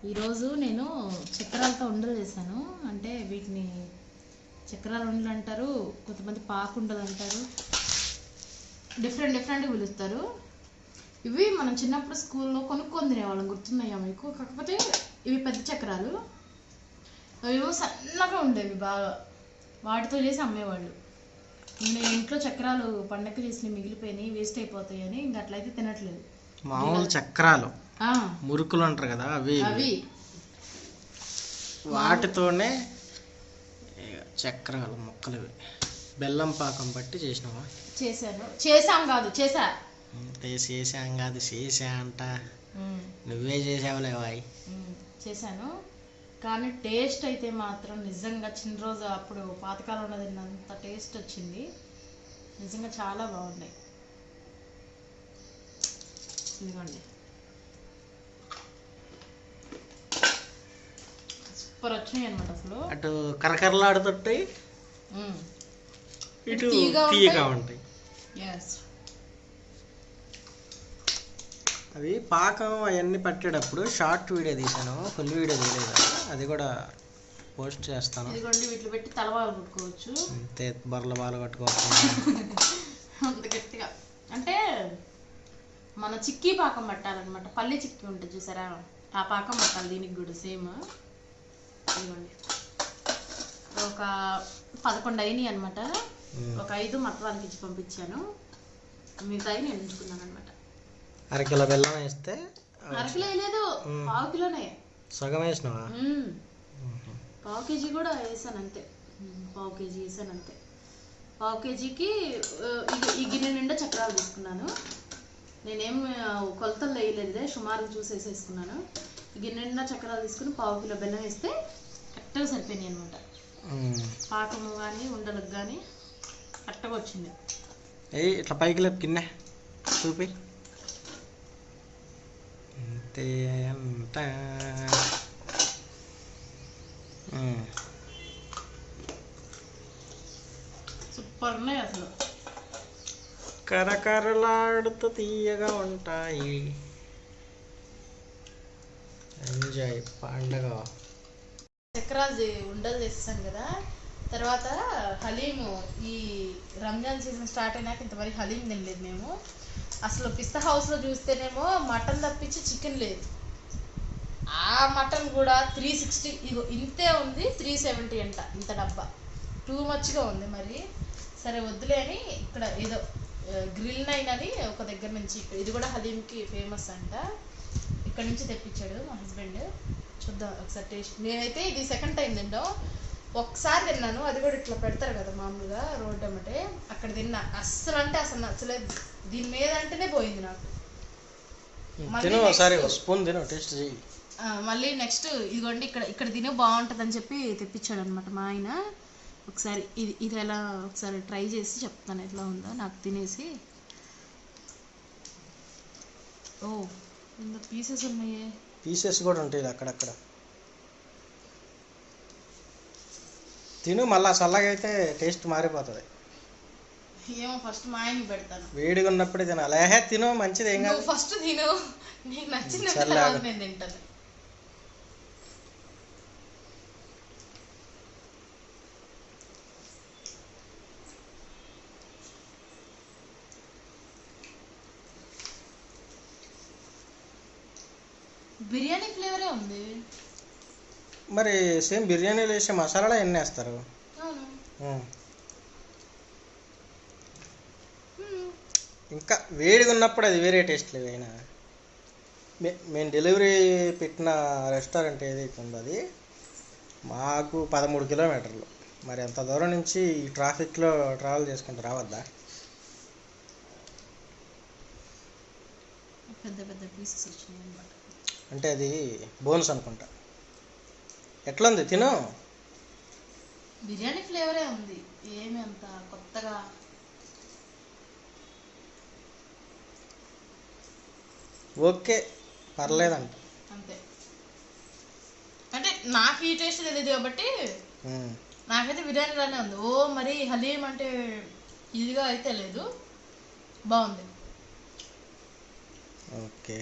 ఈరోజు నేను చక్రాలతో ఉండలు చేశాను. అంటే వీటిని చక్రాల ఉండలు అంటారు, కొంతమంది పాకుండలు అంటారు, డిఫరెంట్గా పిలుస్తారు. ఇవి మనం చిన్నప్పుడు స్కూల్లో కొనుక్కొని తినేవాళ్ళం, గుర్తున్నాయా మీకు? కాకపోతే ఇవి పెద్ద చక్రాలు, అవి సన్నగా ఉండేవి బాగా, వాటితో చేసి అమ్మేవాళ్ళు. నేను ఇంట్లో చక్రాలు పండగకి చేసి మిగిలిపోయినాయి, వేస్ట్ అయిపోతాయని ఇంకా అట్లయితే తినట్లేదు. మామూలు చక్రాలు మురుకులు అంటారు కదా, అవి వాటితోనే చక్రాలు ముక్కలు. బెల్లం పాకం పట్టి చేసినావా? చేసాం కాదు చేసా అంట. నువ్వే చేసావులేవాయ్. చేశాను, కానీ టేస్ట్ అయితే మాత్రం నిజంగా చిన్న రోజు అప్పుడు పాతకాలంలో తిన్నంత టేస్ట్ వచ్చింది. నిజంగా చాలా బాగున్నాయి. ఇదిగోండి, సూపర్ వచ్చినాయి అనమాట. అసలు అటు కరకరలాడుతుంటాయి, ఇటు తీయగా ఉంటాయి. అవి పాకం అవన్నీ పట్టేటప్పుడు షార్ట్ వీడియో తీసాను, ఫుల్ వీడియో తీయలేదు. అది కూడా పోస్ట్ చేస్తాను. ఇదిగోండి, వీటిలో పెట్టి తలవాలు కొట్టుకోవచ్చు, అంతే బర్రెల బాలు కట్టుకోవచ్చు. అంత గట్టిగా అంటే మన చిక్కీ పాకం పట్టాలన్నమాట. పల్లి చిక్కీ ఉంటుంది చూసారా, ఆ పాకం పట్టాలి దీనికి కూడా సేమ్. ఇదిగోండి, ఒక 11 అయినాయి అనమాట. ఒక 5 మత్వానికి ఇచ్చి పంపించాను, మిగతాయి నేను ఉంచుకున్నాను అనమాట. అరకిలో బెల్లం వేస్తే, అరకిలో వేయలేదు, పావు కిలోనే. సగం వేసినావా? పావు కేజీ కూడా వేసాను అంతే, పావు కేజీ వేసాను అంతే. పావు కేజీకి ఈ గిన్నె నిండా చక్రాలు తీసుకున్నాను. నేనేం కొలతలు వేయలేదే, సుమారు చూసి వేసేసుకున్నాను. గిన్నె నిండా చక్రాలు తీసుకుని పావు కిలో బెల్లం వేస్తే కరెక్ట్గా సరిపోయినాయి అనమాట. పాకము కానీ ఉండలకు కానీ కరెక్ట్గా వచ్చింది. ఇట్లా పైకి లేపు గిన్నె చూపి. అంతే అంట. సూపర్ ఉన్నాయి అసలు, కరకరలాడుతూ తీయగా ఉంటాయి. ఎంజాయ్ పండగ. చక్రాలు ఉండలు చేస్తాను కదా. తర్వాత హలీము, ఈ రంజాన్ సీజన్ స్టార్ట్ అయినాక ఇంతవరకు హలీం తినలేదు మేము. అసలు పిస్తా హౌస్లో చూస్తేనేమో మటన్ తప్పించి చికెన్ లేదు. ఆ మటన్ కూడా 360, ఇగో ఇంతే ఉంది, 370 అంట ఇంత డబ్బా. టూ మచ్గా ఉంది. మరి సరే వద్దులే అని ఇక్కడ ఏదో గ్రిల్ నైన్ అని ఒక దగ్గర నుంచి, ఇది కూడా హలీంకి ఫేమస్ అంట, ఇక్కడ నుంచి తెప్పించాడు మా హస్బెండ్. చూద్దాం ఒకసారి టేస్ట్. నేనైతే ఇది సెకండ్ టైం తింటాం. ఒకసారి తిన్నాను, అది కూడా ఇట్లా పెడతారు కదా మామూలుగా రోడ్ అమ్మటే, అక్కడ తిన్నా. అస్సలు అంటే అసలు నచ్చలేదు, దీని మీద అంటేనే పోయింది నాకు. మళ్ళీ నెక్స్ట్ ఇదిగోండి, ఇక్కడ తినే బాగుంటుంది అని చెప్పి తెప్పించాడు అనమాట మా ఆయన. ఒకసారి ఇది ఎలా ఒకసారి ట్రై చేసి చెప్తాను ఎట్లా ఉందో నాకు తినేసి. ఓ, ఇంత పీసెస్ ఉన్నాయి, పీసెస్ కూడా ఉంటాయి అక్కడక్కడ. తిను, మళ్ళా చల్లగా అయితే టేస్ట్ మారిపోతుంది. ఏమో ఫస్ట్ మా ఆయనకి పెడతాను, వేడిగా ఉన్నప్పుడే తినాలి. తిను, మంచిది, ఏం కాదు. ఫస్ట్ తిను, నీకు నచ్చిన నేను తింటాను. బిర్యానీ ఫ్లేవరే ఉంది. మరి సేమ్ బిర్యానీలో వేసే మసాలాలో ఎన్ని వేస్తారు? ఇంకా వేడిగా ఉన్నప్పుడు అది వేరే టేస్ట్ లేదు. అయినా మేము డెలివరీ పెట్టిన రెస్టారెంట్ ఏదైతే ఉందో అది మాకు 13 కిలోమీటర్లు. మరి అంత దూరం నుంచి ఈ ట్రాఫిక్లో ట్రావెల్ చేసుకుంటూ రావద్దా? పెద్ద పెద్ద పీసెస్ వచ్చినాయి అన్నమాట. అంటే అది బోనస్ అనుకుంటా. ఎట్లుంది? తిను. బిర్యానీ ఫ్లేవరే ఉంది, ఏమి అంత కొత్తగా. ఓకే, పర్లేదంట అంతే. అంటే నాకు ఈ టేస్ట్ తెలియదు కాబట్టి నాకైతే బిర్యానీలోనే ఉంది. ఓ మరి హలీం అంటే ఇదిగా అయితే లేదు, బాగుంది. ఓకే.